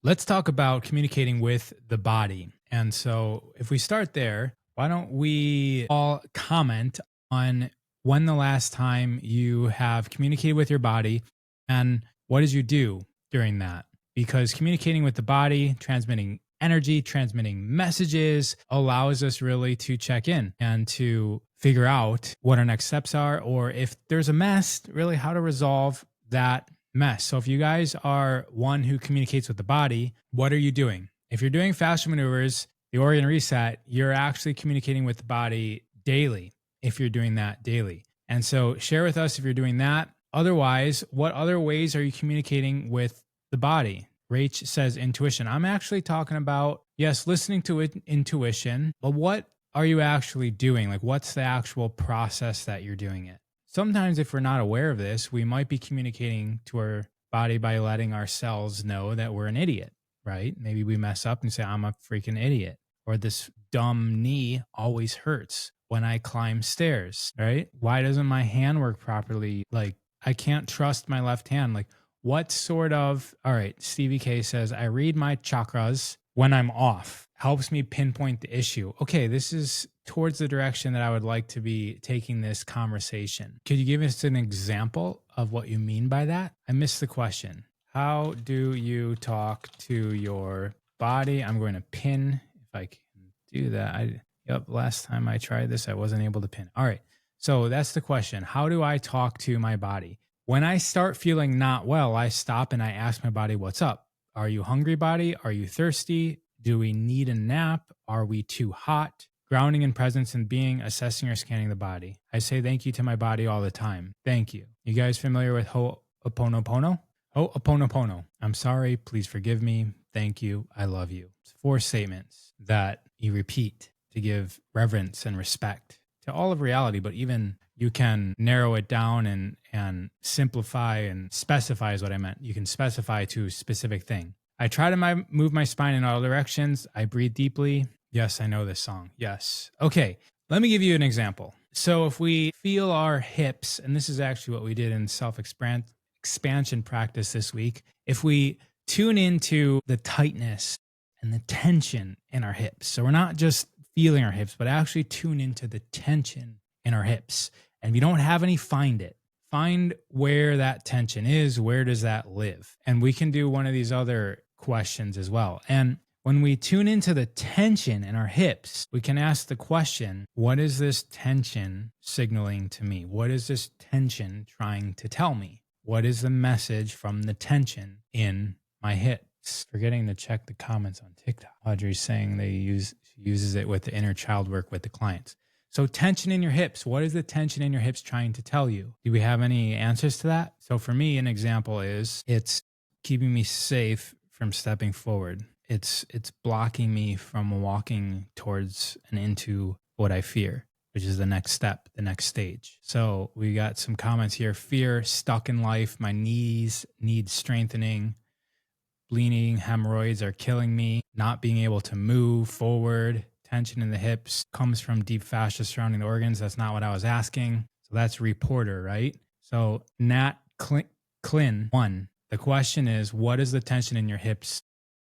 Let's talk about communicating with the body. And so, if we start there, why don't we all comment on when the last time you have communicated with your body and what did you do during that? Because communicating with the body, transmitting energy, transmitting messages allows us really to check in and to figure out what our next steps are, or if there's a mess, really how to resolve that mess. So if you guys are one who communicates with the body, what are you doing? If you're doing fascia maneuvers, the Orient Reset, you're actually communicating with the body daily if you're doing that daily. And so share with us if you're doing that. Otherwise, what other ways are you communicating with the body? Rach says intuition. I'm actually talking about, yes, listening to it, intuition, but what are you actually doing? Like, what's the actual process that you're doing it? Sometimes, if we're not aware of this, we might be communicating to our body by letting ourselves know that we're an idiot, right? Maybe we mess up and say, I'm a freaking idiot, or this dumb knee always hurts when I climb stairs, right? Why doesn't my hand work properly? Like, I can't trust my left hand. Like, what sort of, all right, Stevie K says, I read my chakras when I'm off, helps me pinpoint the issue. Okay, this is towards the direction that I would like to be taking this conversation. Could you give us an example of what you mean by that? I missed the question. How do you talk to your body? I'm going to pin if I can do that. Last time I tried this, I wasn't able to pin. All right. So that's the question. How do I talk to my body? When I start feeling not well, I stop and I ask my body, what's up? Are you hungry, body? Are you thirsty? Do we need a nap? Are we too hot? Grounding in presence and being, assessing or scanning the body. I say thank you to my body all the time. Thank you. You guys familiar with Ho'oponopono? Ho'oponopono. I'm sorry. Please forgive me. Thank you. I love you. It's 4 statements that you repeat to give reverence and respect to all of reality, but even you can narrow it down and simplify and specify is what I meant. You can specify to a specific thing. I try to move my spine in all directions. I breathe deeply. Yes, I know this song. Yes. Okay, let me give you an example. So if we feel our hips, and this is actually what we did in self-expansion practice this week, if we tune into the tightness and the tension in our hips, so we're not just feeling our hips, but actually tune into the tension in our hips. And if you don't have any, find it. Find where that tension is. Where does that live? And we can do one of these other questions as well. And when we tune into the tension in our hips, we can ask the question, what is this tension signaling to me? What is this tension trying to tell me? What is the message from the tension in my hips? Forgetting to check the comments on TikTok. Audrey's saying she uses it with the inner child work with the clients. So tension in your hips. What is the tension in your hips trying to tell you? Do we have any answers to that? So for me, an example is it's keeping me safe from stepping forward. It's blocking me from walking towards and into what I fear, which is the next step, the next stage. So we got some comments here. Fear, stuck in life. My knees need strengthening. Bleeding, hemorrhoids are killing me. Not being able to move forward. Tension in the hips comes from deep fascia surrounding the organs. That's not what I was asking. So that's reporter, right? So Nat Clin 1. The question is, what is the tension in your hips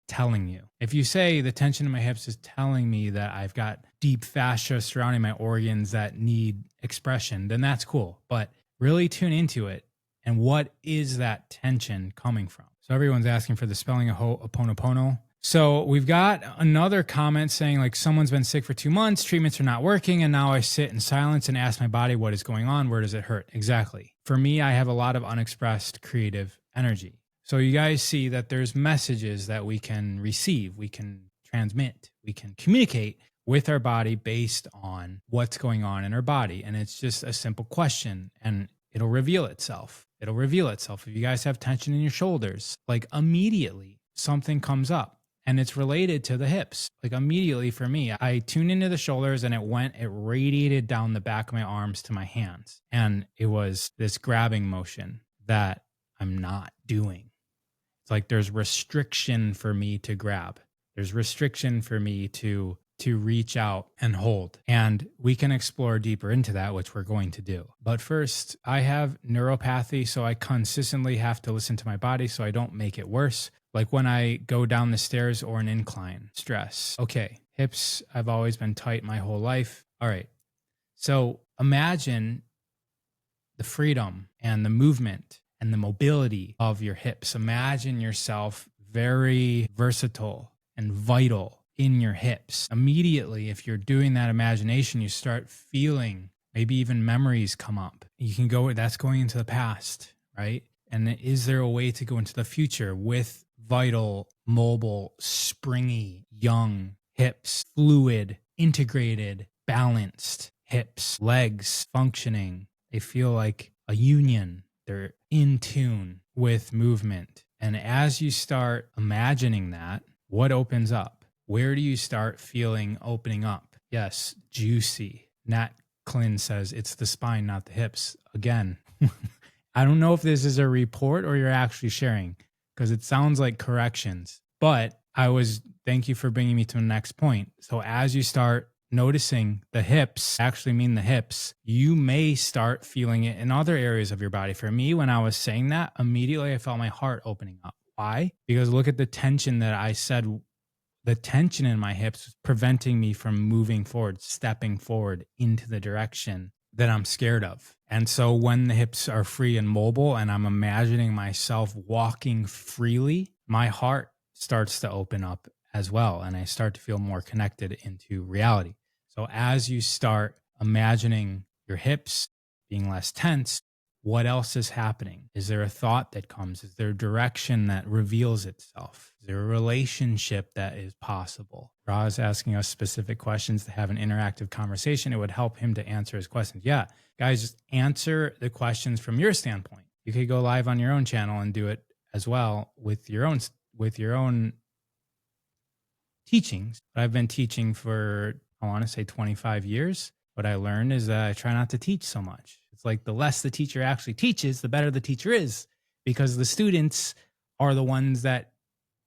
telling you? If you say the tension in my hips is telling me that I've got deep fascia surrounding my organs that need expression, then that's cool. But really tune into it. And what is that tension coming from? So everyone's asking for the spelling of Ho'oponopono. So we've got another comment saying like someone's been sick for 2 months, treatments are not working, and now I sit in silence and ask my body what is going on, where does it hurt? Exactly. For me, I have a lot of unexpressed creative energy. So you guys see that there's messages that we can receive, we can transmit, we can communicate with our body based on what's going on in our body. And it's just a simple question and it'll reveal itself. It'll reveal itself. If you guys have tension in your shoulders, like immediately something comes up. And it's related to the hips. Like immediately for me, I tuned into the shoulders and it radiated down the back of my arms to my hands. And it was this grabbing motion that I'm not doing. It's like there's restriction for me to grab. There's restriction for me to reach out and hold. And we can explore deeper into that, which we're going to do. But first, I have neuropathy, so I consistently have to listen to my body so I don't make it worse. Like when I go down the stairs or an incline, stress. Okay, hips, I've always been tight my whole life. All right. So imagine the freedom and the movement and the mobility of your hips. Imagine yourself very versatile and vital in your hips. Immediately, if you're doing that imagination, you start feeling maybe even memories come up. You can go, that's going into the past, right? And is there a way to go into the future with vital, mobile, springy, young hips, fluid, integrated, balanced hips, legs functioning? They feel like a union. They're in tune with movement. And as you start imagining that, what opens up? Where do you start feeling opening up? Yes, juicy. Nat Klin says it's the spine, not the hips. Again, I don't know if this is a report or you're actually sharing because it sounds like corrections. But thank you for bringing me to the next point. So as you start noticing the hips actually mean the hips, you may start feeling it in other areas of your body. For me, when I was saying that, immediately I felt my heart opening up. Why? Because look at the tension that I said, the tension in my hips was preventing me from moving forward, stepping forward into the direction that I'm scared of. And so when the hips are free and mobile and I'm imagining myself walking freely, my heart starts to open up as well. And I start to feel more connected into reality. So as you start imagining your hips being less tense, what else is happening? Is there a thought that comes? Is there a direction that reveals itself? Is there a relationship that is possible? Ra is asking us specific questions to have an interactive conversation. It would help him to answer his questions. Yeah, guys, just answer the questions from your standpoint. You could go live on your own channel and do it as well with your own teachings. But I've been teaching for, I want to say 25 years. What I learned is that I try not to teach so much. It's like the less the teacher actually teaches, the better the teacher is, because the students are the ones that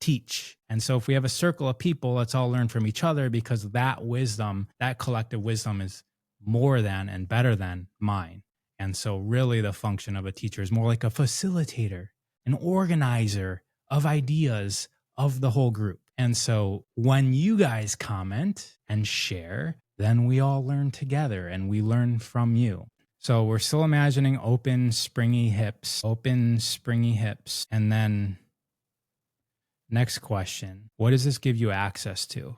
teach. And so if we have a circle of people, let's all learn from each other, because that wisdom, that collective wisdom is more than and better than mine. And so really the function of a teacher is more like a facilitator, an organizer of ideas of the whole group. And so when you guys comment and share, then we all learn together and we learn from you. So we're still imagining open, springy hips. And then next question, what does this give you access to?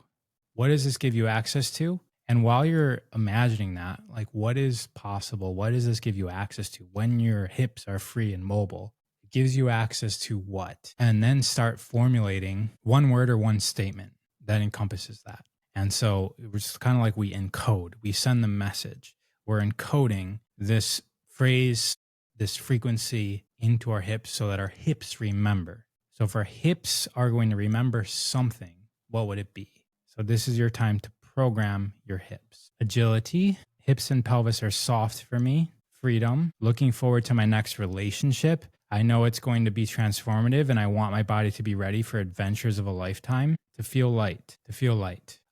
What does this give you access to? And while you're imagining that, like what is possible? What does this give you access to when your hips are free and mobile? It gives you access to what? And then start formulating one word or one statement that encompasses that. And so it's kind of like we encode, we send the message. We're encoding this phrase, this frequency into our hips so that our hips remember. So if our hips are going to remember something, what would it be? So this is your time to program your hips. Agility, hips and pelvis are soft for me. Freedom, looking forward to my next relationship. I know it's going to be transformative and I want my body to be ready for adventures of a lifetime. To feel light.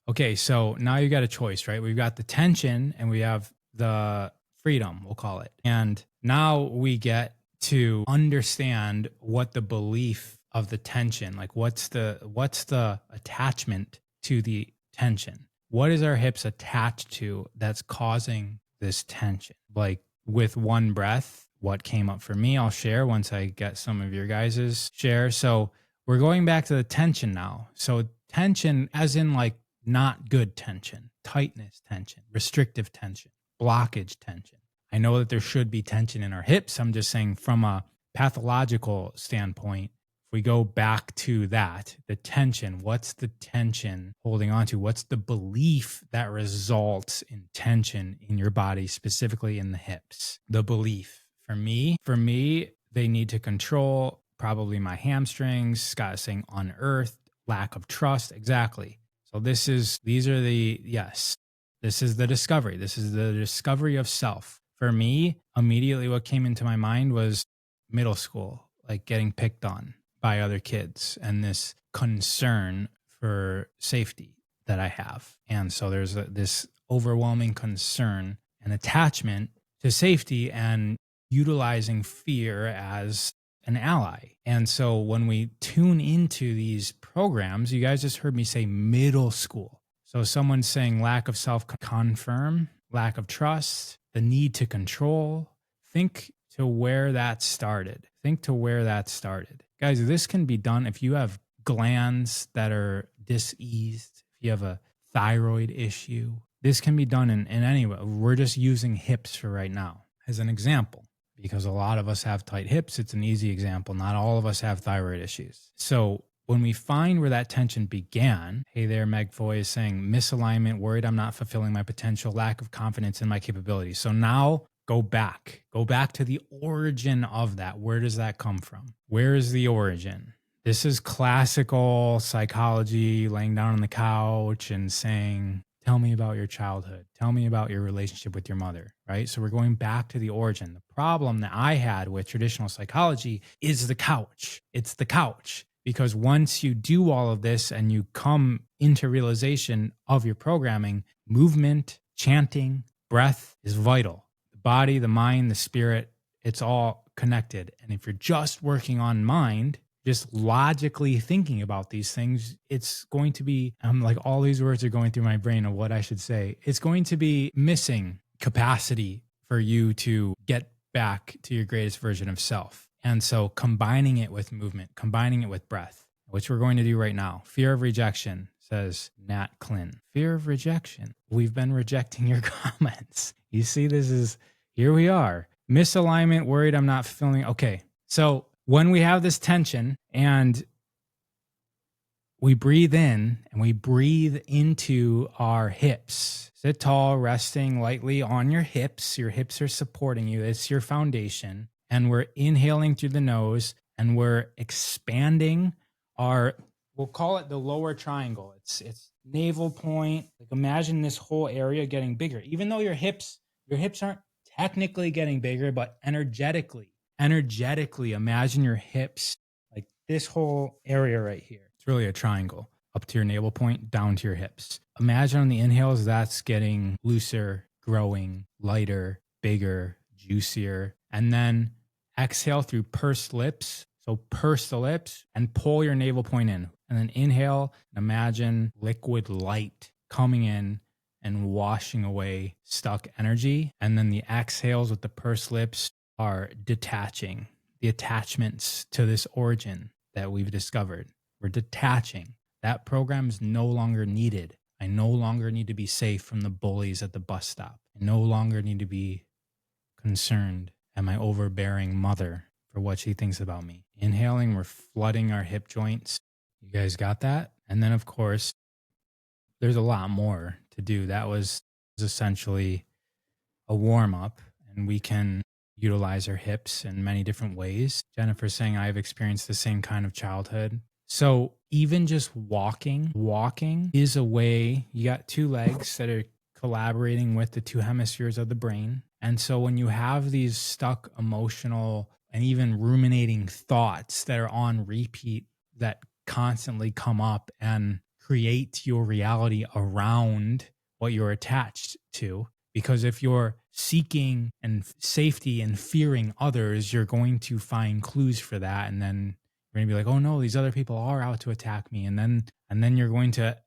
Okay, so now you got a choice, right? We've got the tension and we have the freedom, we'll call it. And now we get to understand what the belief of the tension, like what's the attachment to the tension? What is our hips attached to that's causing this tension? Like with one breath, what came up for me, I'll share once I get some of your guys's share. So we're going back to the tension now. So tension as in like not good tension, tightness tension, restrictive tension, blockage tension. I know that there should be tension in our hips. I'm just saying from a pathological standpoint, if we go back to that, the tension, what's the tension holding on to? What's the belief that results in tension in your body, specifically in the hips? The belief. For me, they need to control probably my hamstrings. Scott is saying unearthed, lack of trust. Exactly. So this is the discovery. This is the discovery of self. For me, immediately what came into my mind was middle school, like getting picked on by other kids and this concern for safety that I have. And so there's this overwhelming concern and attachment to safety and utilizing fear as an ally. And so when we tune into these programs, you guys just heard me say middle school. So someone's saying lack of self-confirm, lack of trust, the need to control. Think to where that started. Think to where that started. Guys, this can be done if you have glands that are diseased, if you have a thyroid issue. This can be done in any way. We're just using hips for right now as an example, because a lot of us have tight hips. It's an easy example. Not all of us have thyroid issues. So when we find where that tension began, hey there, Meg Foy is saying misalignment, worried I'm not fulfilling my potential, lack of confidence in my capabilities. So now go back to the origin of that. Where does that come from? Where is the origin? This is classical psychology, laying down on the couch and saying, tell me about your childhood. Tell me about your relationship with your mother, right? So we're going back to the origin. The problem that I had with traditional psychology is the couch. It's the couch. Because once you do all of this and you come into realization of your programming, movement, chanting, breath is vital. The body, the mind, the spirit, it's all connected. And if you're just working on mind, just logically thinking about these things, it's going to be, like all these words are going through my brain of what I should say. It's going to be missing capacity for you to get back to your greatest version of self. And so combining it with movement, combining it with breath, which we're going to do right now. Fear of rejection, says Nat Klin. Fear of rejection. We've been rejecting your comments. You see, here we are. Misalignment, worried I'm not fulfilling. Okay, so when we have this tension and we breathe in and we breathe into our hips, sit tall, resting lightly on your hips. Your hips are supporting you. It's your foundation. And we're inhaling through the nose and we're expanding we'll call it the lower triangle. It's navel point. Like imagine this whole area getting bigger, even though your hips aren't technically getting bigger, but energetically imagine your hips, like this whole area right here. It's really a triangle up to your navel point, down to your hips. Imagine on the inhales, that's getting looser, growing, lighter, bigger, juicier. And then exhale through pursed lips. So purse the lips and pull your navel point in. And then inhale and imagine liquid light coming in and washing away stuck energy. And then the exhales with the pursed lips are detaching the attachments to this origin that we've discovered. We're detaching. That program is no longer needed. I no longer need to be safe from the bullies at the bus stop. I no longer need to be concerned at my overbearing mother for what she thinks about me. Inhaling, we're flooding our hip joints. You guys got that? And then, of course, there's a lot more to do. That was essentially a warm-up, and we can utilize our hips in many different ways. Jennifer's saying, I've experienced the same kind of childhood. So even just walking is a way. You got two legs that are collaborating with the two hemispheres of the brain. And so when you have these stuck emotional and even ruminating thoughts that are on repeat that constantly come up and create your reality around what you're attached to, because if you're seeking and safety and fearing others, you're going to find clues for that. And then you're going to be like, oh no, these other people are out to attack me. And then you're going to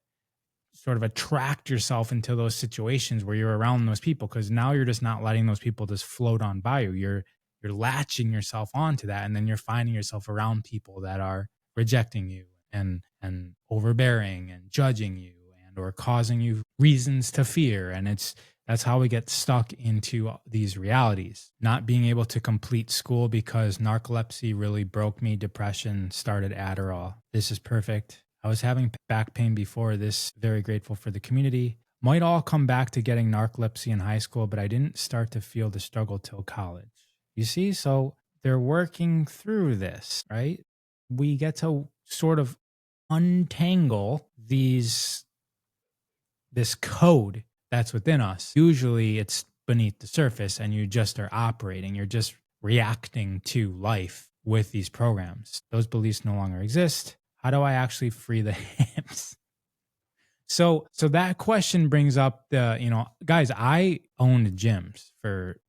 sort of attract yourself into those situations where you're around those people, because now you're just not letting those people just float on by you. You're latching yourself onto that. And then you're finding yourself around people that are rejecting you and overbearing and judging you and or causing you reasons to fear. And that's how we get stuck into these realities. Not being able to complete school because narcolepsy really broke me. Depression, started Adderall. This is perfect. I was having back pain before this. Very grateful for the community. Might all come back to getting narcolepsy in high school, but I didn't start to feel the struggle till college. You see, so they're working through this, right? We get to sort of untangle this code that's within us. Usually it's beneath the surface and you just are operating. You're just reacting to life with these programs. Those beliefs no longer exist. How do I actually free the hips? So that question brings up guys, I owned gyms for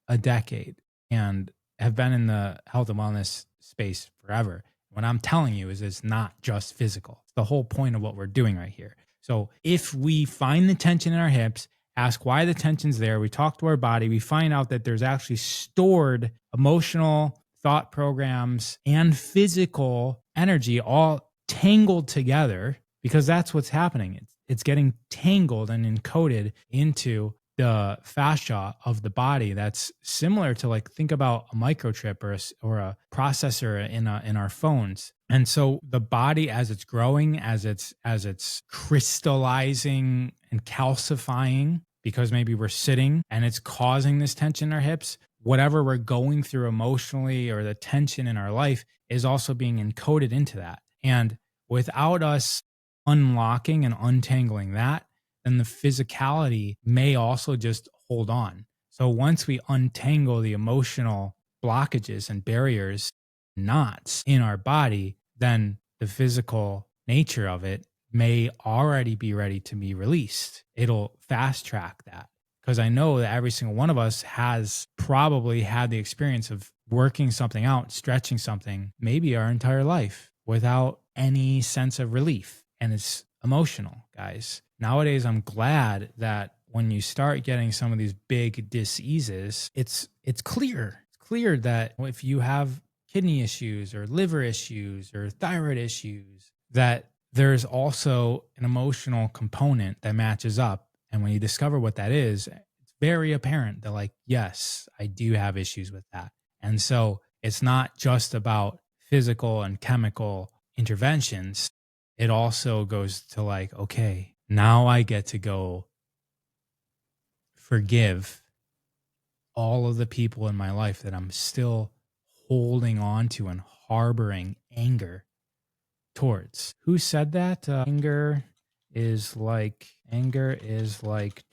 a decade and have been in the health and wellness space forever. What I'm telling you is it's not just physical. It's the whole point of what we're doing right here. So if we find the tension in our hips, ask why the tension's there, we talk to our body, we find out that there's actually stored emotional thought programs and physical energy all tangled together, because that's what's happening. It's getting tangled and encoded into the fascia of the body. That's similar to, like, think about a microchip or a processor in our phones. And so the body, as it's growing, as it's crystallizing and calcifying, because maybe we're sitting and it's causing this tension in our hips, whatever we're going through emotionally or the tension in our life is also being encoded into that. And without us unlocking and untangling that, then the physicality may also just hold on. So once we untangle the emotional blockages and barriers, knots in our body, then the physical nature of it may already be ready to be released. It'll fast track that, because I know that every single one of us has probably had the experience of working something out, stretching something, maybe our entire life without any sense of relief. And it's emotional, guys. Nowadays, I'm glad that when you start getting some of these big diseases, it's clear. It's clear that if you have kidney issues or liver issues or thyroid issues, that there's also an emotional component that matches up. And when you discover what that is, it's very apparent that, like, yes, I do have issues with that. And so it's not just about physical and chemical interventions. It also goes to, like, okay, now I get to go forgive all of the people in my life that I'm still holding on to and harboring anger towards. Who said that? Anger is like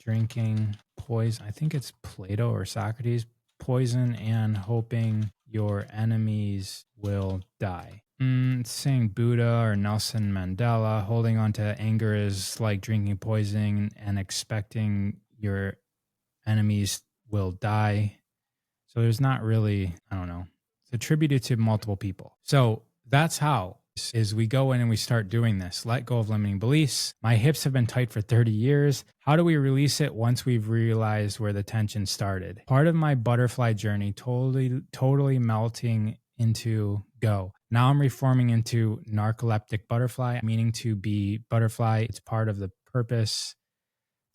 drinking poison. I think it's Plato or Socrates. Poison and hoping your enemies will die. It's saying Buddha or Nelson Mandela. Holding on to anger is like drinking poison and expecting your enemies will die. So there's not really, I don't know. It's attributed to multiple people. So that's how is we go in and we start doing this. Let go of limiting beliefs. My hips have been tight for 30 years. How do we release it once we've realized where the tension started? Part of my butterfly journey, totally melting into go. Now I'm reforming into narcoleptic butterfly, meaning to be butterfly. It's part of the purpose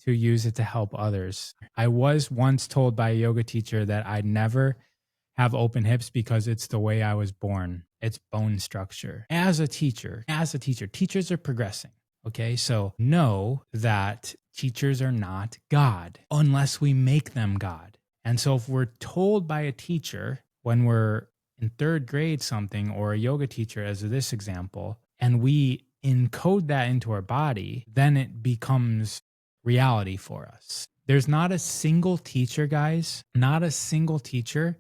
to use it to help others. I was once told by a yoga teacher that I'd never have open hips because it's the way I was born. It's bone structure. As a teacher, teachers are progressing. Okay, so know that teachers are not God unless we make them God. And so if we're told by a teacher when we're in third grade something, or a yoga teacher as this example, and we encode that into our body, then it becomes reality for us. There's not a single teacher, guys, not a single teacher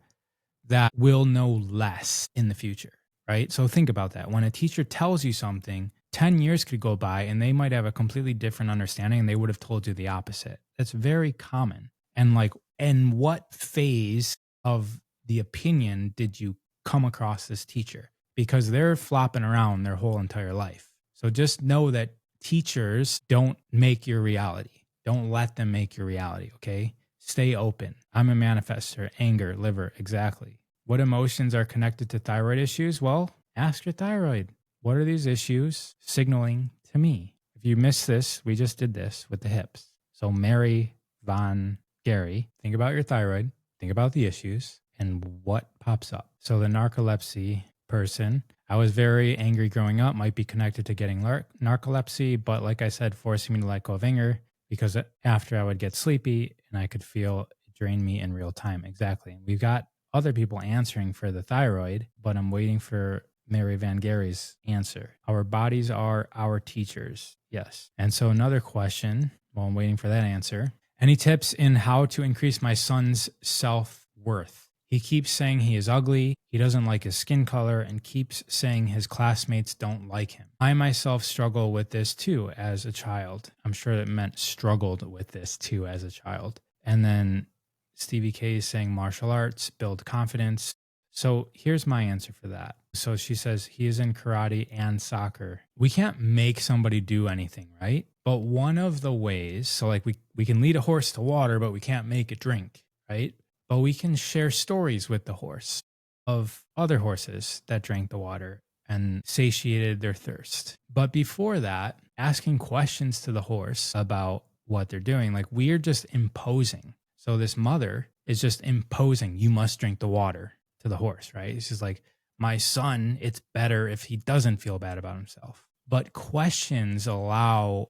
that will know less in the future, right? So think about that. When a teacher tells you something, 10 years could go by and they might have a completely different understanding and they would have told you the opposite. That's very common. And like, in what phase of the opinion did you come across this teacher? Because they're flopping around their whole entire life. So just know that teachers don't make your reality. Don't let them make your reality, okay? Stay open. I'm a manifester. Anger, liver, exactly. What emotions are connected to thyroid issues? Well, ask your thyroid. What are these issues signaling to me? If you missed this, we just did this with the hips. So Mary Von Gary, think about your thyroid, think about the issues, and what pops up. So the narcolepsy person, I was very angry growing up, might be connected to getting narcolepsy, but like I said, forcing me to let go of anger, because after I would get sleepy and I could feel it drain me in real time. Exactly. We've got other people answering for the thyroid, but I'm waiting for Mary Van Gary's answer. Our bodies are our teachers. Yes. And so another question, while I'm waiting for that answer, any tips in how to increase my son's self-worth? He keeps saying he is ugly, he doesn't like his skin color, and keeps saying his classmates don't like him. I myself struggle with this too as a child. I'm sure it meant struggled with this too as a child. And then Stevie K is saying martial arts, build confidence. So here's my answer for that. So she says he is in karate and soccer. We can't make somebody do anything, right? But one of the ways, so like we can lead a horse to water, but we can't make it drink, right? But we can share stories with the horse of other horses that drank the water and satiated their thirst. But before that, asking questions to the horse about what they're doing, like we're just imposing. So this mother is just imposing, you must drink the water to the horse, right? It's just like, my son, it's better if he doesn't feel bad about himself. But questions allow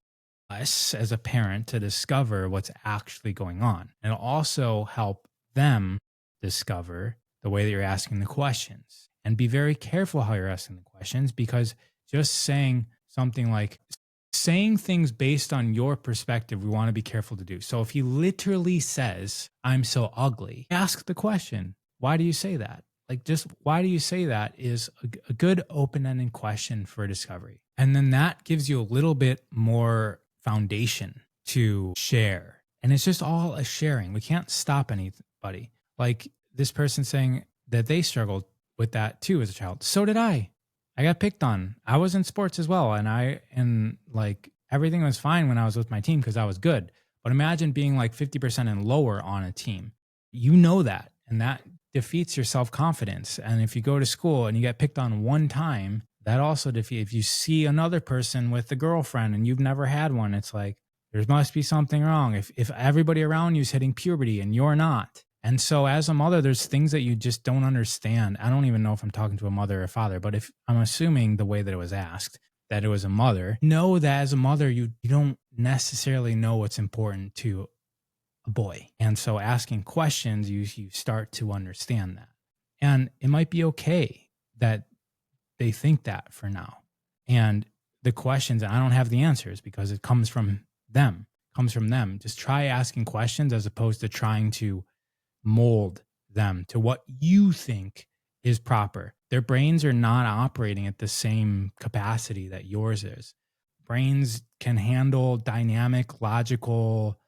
us as a parent to discover what's actually going on. And it'll also help them discover the way that you're asking the questions. And be very careful how you're asking the questions, because just saying something like, saying things based on your perspective, we want to be careful to do. So if he literally says, I'm so ugly, ask the question, why do you say that? Like, just why do you say that is a good open-ended question for discovery. And then that gives you a little bit more foundation to share. And it's just all a sharing. We can't stop anybody. Like this person saying that they struggled with that too as a child. So did I. I got picked on. I was in sports as well. And like everything was fine when I was with my team because I was good. But imagine being like 50% and lower on a team. You know that. And that defeats your self-confidence. And if you go to school and you get picked on one time, that also defeats. If you see another person with a girlfriend and you've never had one, it's like, there must be something wrong. If everybody around you is hitting puberty and you're not. And so as a mother, there's things that you just don't understand. I don't even know if I'm talking to a mother or a father, but if I'm assuming the way that it was asked, that it was a mother, know that as a mother, you don't necessarily know what's important to a boy. And so asking questions, you start to understand that. And it might be okay that they think that for now. And the questions, and I don't have the answers because it comes from them, Just try asking questions as opposed to trying to mold them to what you think is proper. Their brains are not operating at the same capacity that yours is. Brains can handle dynamic, logical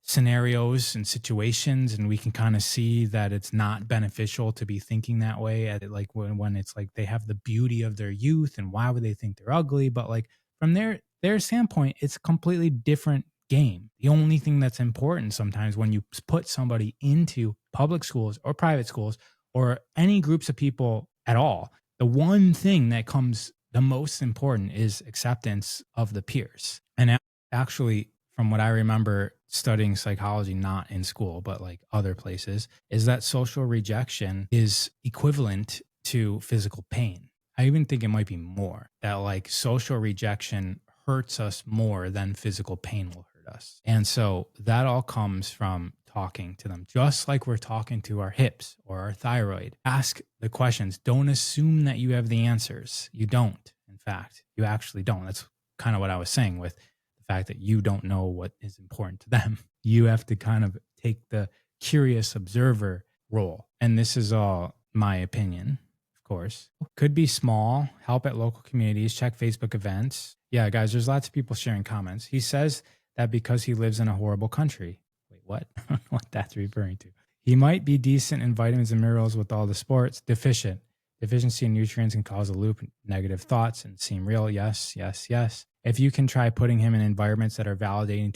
scenarios and situations, and we can kind of see that it's not beneficial to be thinking that way at it, like when it's like they have the beauty of their youth and why would they think they're ugly, but like from their standpoint, it's a completely different game. The only thing that's important sometimes when you put somebody into public schools or private schools or any groups of people at all, the one thing that comes the most important is acceptance of the peers. And actually, from what I remember studying psychology, not in school, but like other places, is that social rejection is equivalent to physical pain. I even think it might be more, that like social rejection hurts us more than physical pain will hurt us. And so that all comes from talking to them, just like we're talking to our hips or our thyroid. Ask the questions. Don't assume that you have the answers. You don't. In fact, you actually don't. That's kind of what I was saying with the fact that you don't know what is important to them. You have to kind of take the curious observer role. And this is all my opinion, of course. Could be small, help at local communities, check Facebook events. Yeah, guys, there's lots of people sharing comments. He says that because he lives in a horrible country. Wait, what? I don't know what that's referring to. He might be decent in vitamins and minerals with all the sports, deficient. Deficiency in nutrients can cause a loop, negative thoughts, and seem real. Yes, yes, yes. If you can try putting him in environments that are validating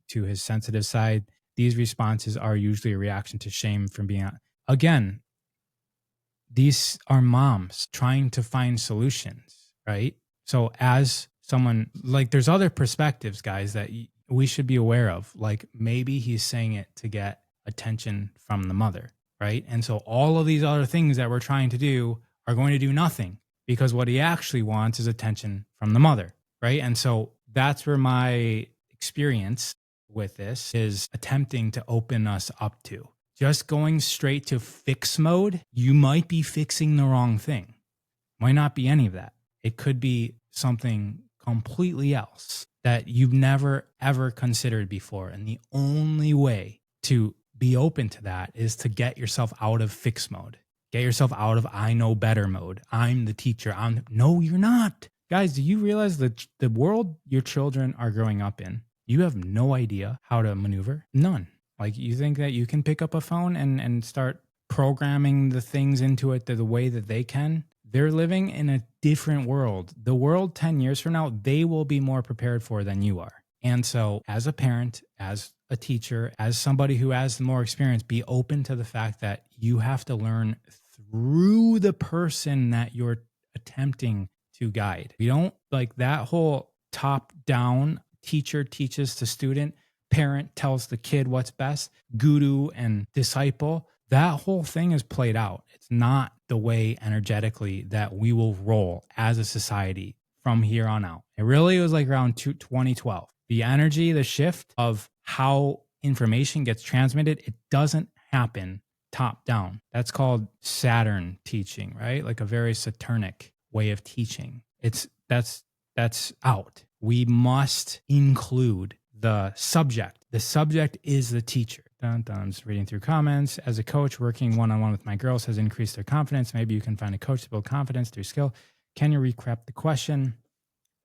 to his sensitive side, these responses are usually a reaction to shame from being out. Again, these are moms trying to find solutions, right? So as someone, like there's other perspectives, guys, that we should be aware of. Like maybe he's saying it to get attention from the mother, right? And so all of these other things that we're trying to do are going to do nothing because what he actually wants is attention from the mother, right? And so that's where my experience with this is attempting to open us up to. Just going straight to fix mode, you might be fixing the wrong thing. Might not be any of that. It could be something completely else that you've never, ever considered before. And the only way to be open to that is to get yourself out of fix mode. Get yourself out of I know better mode. I'm the teacher. No, you're not. Guys, do you realize that the world your children are growing up in, you have no idea how to maneuver? None. Like you think that you can pick up a phone and start programming the things into it the way that they can, they're living in a different world. The world 10 years from now, they will be more prepared for than you are. And so, as a parent, as a teacher, as somebody who has more experience, be open to the fact that you have to learn through the person that you're attempting to guide. We don't like that whole top down teacher teaches to student, parent tells the kid what's best, guru and disciple. That whole thing is played out. It's not the way energetically that we will roll as a society from here on out. It really was like around 2012. The energy, the shift of how information gets transmitted, it doesn't happen top down. That's called Saturn teaching, right? Like a very Saturnic way of teaching. That's out. We must include the subject. The subject is the teacher. I'm just reading through comments. As a coach, working one-on-one with my girls has increased their confidence. Maybe you can find a coach to build confidence through skill. Can you recap the question?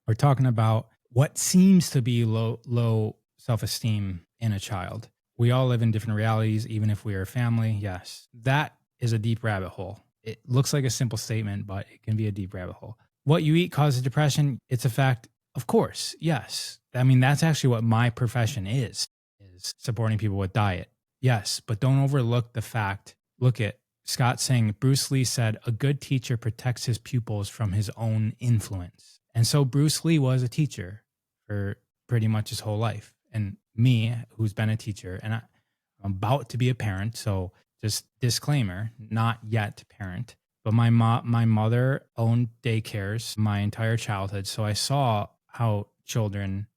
We're talking about what seems to be low self-esteem in a child. We all live in different realities, even if we are a family. Yes, that is a deep rabbit hole. It looks like a simple statement, but it can be a deep rabbit hole. What you eat causes depression. It's a fact. Of course, yes. I mean, that's actually what my profession is supporting people with diet. Yes, but don't overlook the fact. Look at Scott saying, Bruce Lee said, a good teacher protects his pupils from his own influence. And so Bruce Lee was a teacher for pretty much his whole life. And me, who's been a teacher, and I'm about to be a parent, so just disclaimer, not yet parent, but my mother owned daycares my entire childhood. So I saw how children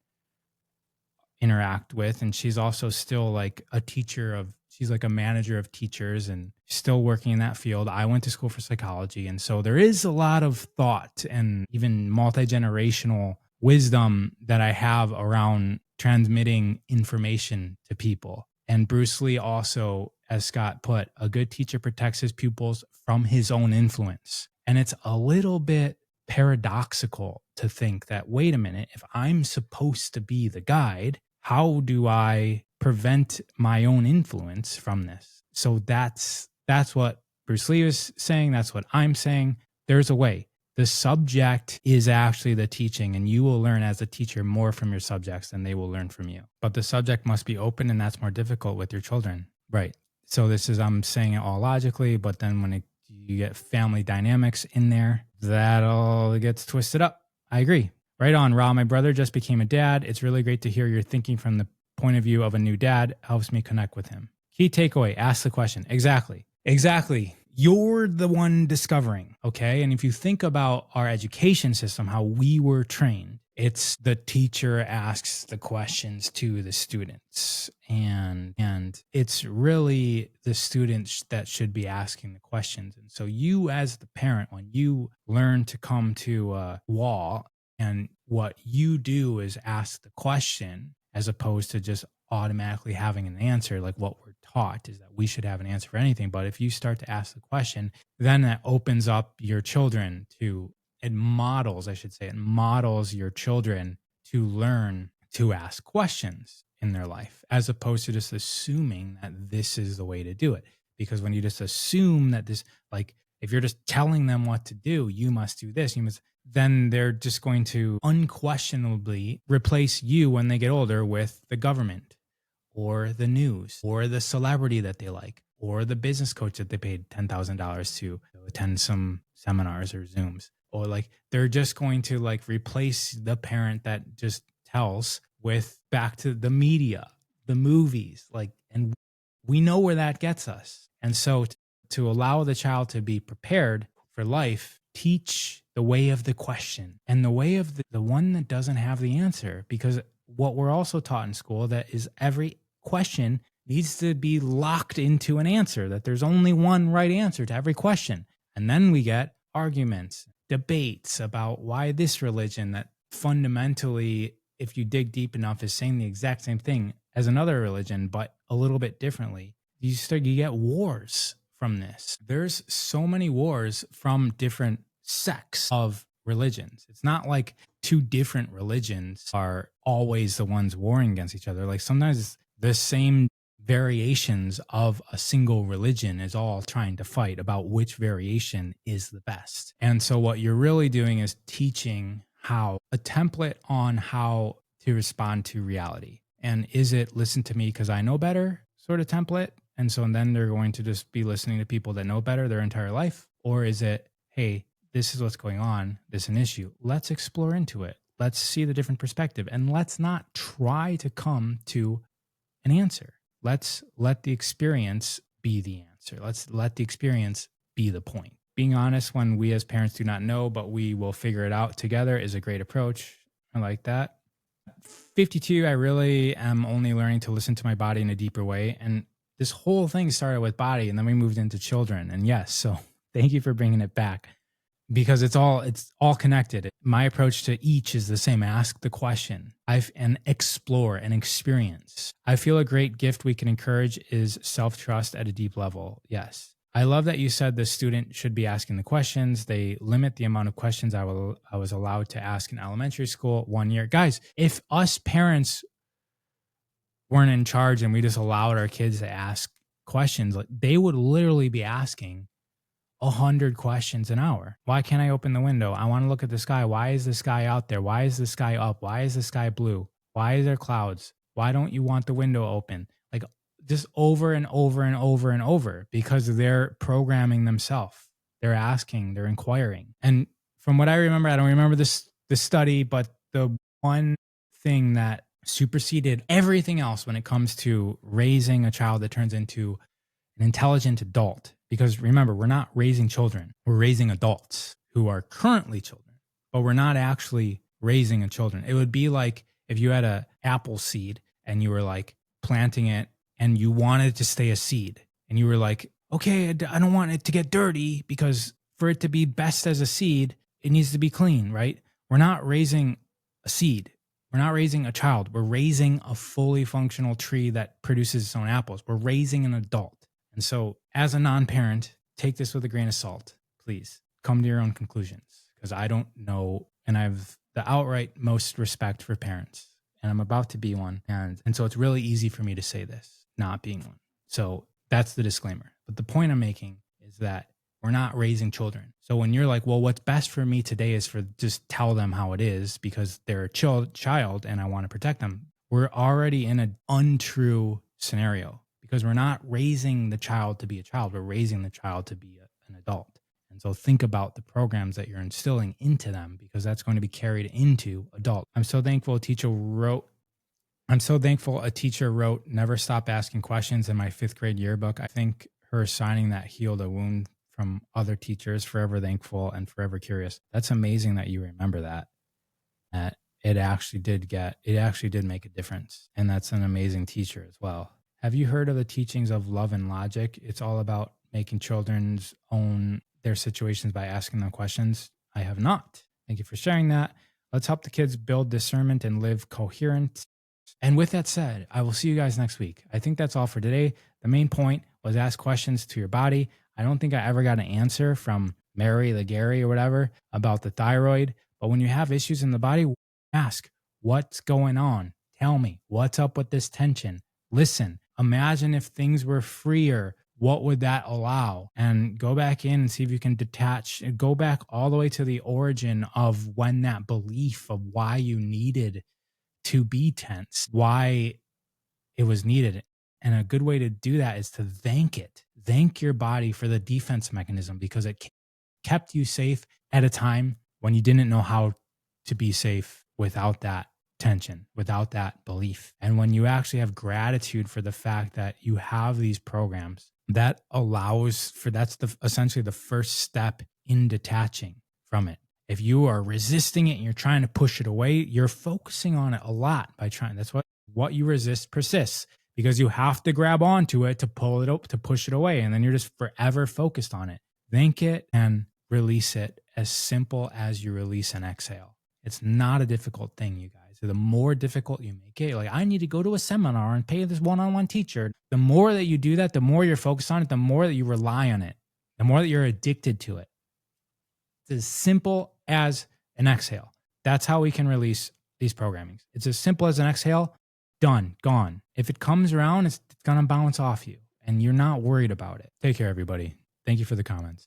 interact with, and she's also still like a teacher of, she's like a manager of teachers and still working in that field. I went to school for psychology. And so there is a lot of thought and even multi-generational wisdom that I have around transmitting information to people. And Bruce Lee also, as Scott put, a good teacher protects his pupils from his own influence. And it's a little bit paradoxical to think that, wait a minute, if I'm supposed to be the guide, how do I prevent my own influence from this? So that's what Bruce Lee was saying. That's what I'm saying. There's a way. The subject is actually the teaching, and you will learn as a teacher more from your subjects than they will learn from you. But the subject must be open, and that's more difficult with your children. Right. So I'm saying it all logically, but then when you get family dynamics in there, that all gets twisted up. I agree. Right on, Ra. My brother just became a dad. It's really great to hear your thinking from the point of view of a new dad. Helps me connect with him. Key takeaway, ask the question. Exactly. You're the one discovering, okay? And if you think about our education system, how we were trained, it's the teacher asks the questions to the students. And it's really the students that should be asking the questions. And so you as the parent, when you learn to come to a wall, and what you do is ask the question as opposed to just automatically having an answer. Like what we're taught is that we should have an answer for anything. But if you start to ask the question, then that opens up your children to, it models your children to learn to ask questions in their life, as opposed to just assuming that this is the way to do it. Because when you just assume that this, like if you're just telling them what to do, you must do this, then they're just going to unquestionably replace you when they get older with the government or the news or the celebrity that they like or the business coach that they paid $10,000 to attend some seminars or Zooms. Or like they're just going to like replace the parent that just tells with back to the media, the movies, like, and we know where that gets us. And so to allow the child to be prepared for life, teach the way of the question and the way of the one that doesn't have the answer. Because what we're also taught in school, that is every question needs to be locked into an answer, that there's only one right answer to every question. And then we get arguments, debates about why this religion that fundamentally, if you dig deep enough, is saying the exact same thing as another religion, but a little bit differently. You get wars from this. There's so many wars from different sects of religions. It's not like two different religions are always the ones warring against each other. Like sometimes it's the same variations of a single religion is all trying to fight about which variation is the best. And so what you're really doing is teaching how a template on how to respond to reality. And is it listen to me because I know better sort of template? And so then they're going to just be listening to people that know better their entire life? Or is it, hey, this is what's going on, this is an issue. Let's explore into it. Let's see the different perspective. And let's not try to come to an answer. Let's let the experience be the answer. Let's let the experience be the point. Being honest when we as parents do not know, but we will figure it out together is a great approach. I like that. 52, I really am only learning to listen to my body in a deeper way. And this whole thing started with body and then we moved into children. And yes, so thank you for bringing it back because it's all connected. My approach to each is the same. Ask the question and explore and experience. I feel a great gift we can encourage is self-trust at a deep level. Yes. I love that you said the student should be asking the questions. They limit the amount of questions I was allowed to ask in elementary school 1 year. Guys, if us parents weren't in charge and we just allowed our kids to ask questions, like they would literally be asking 100 questions an hour. Why can't I open the window? I want to look at the sky. Why is the sky out there? Why is the sky up? Why is the sky blue? Why is there clouds? Why don't you want the window open? Like just over and over and over and over because they're programming themselves. They're asking, they're inquiring. And from what I remember, I don't remember this study, but the one thing that superseded everything else when it comes to raising a child that turns into an intelligent adult. Because remember, we're not raising children. We're raising adults who are currently children, but we're not actually raising a children. It would be like if you had an apple seed and you were like planting it and you wanted to stay a seed and you were like, okay, I don't want it to get dirty because for it to be best as a seed, it needs to be clean, right? We're not raising a seed. We're not raising a child. We're raising a fully functional tree that produces its own apples. We're raising an adult. And so as a non-parent, take this with a grain of salt, please. Come to your own conclusions because I don't know. And I have the outright most respect for parents and I'm about to be one. And so it's really easy for me to say this, not being one. So that's the disclaimer. But the point I'm making is that we're not raising children. So when you're like, well, what's best for me today is for just tell them how it is because they're a child and I want to protect them. We're already in an untrue scenario because we're not raising the child to be a child. We're raising the child to be an adult. And so think about the programs that you're instilling into them because that's going to be carried into adult. I'm so thankful a teacher wrote, never stop asking questions in my 5th grade yearbook. I think her signing that healed a wound from other teachers, forever thankful and forever curious. That's amazing that you remember that. That it actually did make a difference. And that's an amazing teacher as well. Have you heard of the teachings of love and logic? It's all about making children's own their situations by asking them questions. I have not. Thank you for sharing that. Let's help the kids build discernment and live coherent. And with that said, I will see you guys next week. I think that's all for today. The main point was ask questions to your body. I don't think I ever got an answer from Mary the Gary or whatever about the thyroid. But when you have issues in the body, ask, what's going on? Tell me, what's up with this tension? Listen, imagine if things were freer. What would that allow? And go back in and see if you can detach, go back all the way to the origin of when that belief of why you needed to be tense, why it was needed. And a good way to do that is to thank it. Thank your body for the defense mechanism because it kept you safe at a time when you didn't know how to be safe without that tension, without that belief. And when you actually have gratitude for the fact that you have these programs, that allows for essentially the first step in detaching from it. If you are resisting it and you're trying to push it away, you're focusing on it a lot by trying. That's what you resist persists because you have to grab onto it to pull it up, to push it away. And then you're just forever focused on it. Thank it and release it as simple as you release an exhale. It's not a difficult thing, you guys. The more difficult you make it, like I need to go to a seminar and pay this one-on-one teacher. The more that you do that, the more you're focused on it, the more that you rely on it, the more that you're addicted to it. It's as simple as an exhale. That's how we can release these programmings. It's as simple as an exhale. done, gone. If it comes around, it's going to bounce off you and you're not worried about it. Take care, everybody. Thank you for the comments.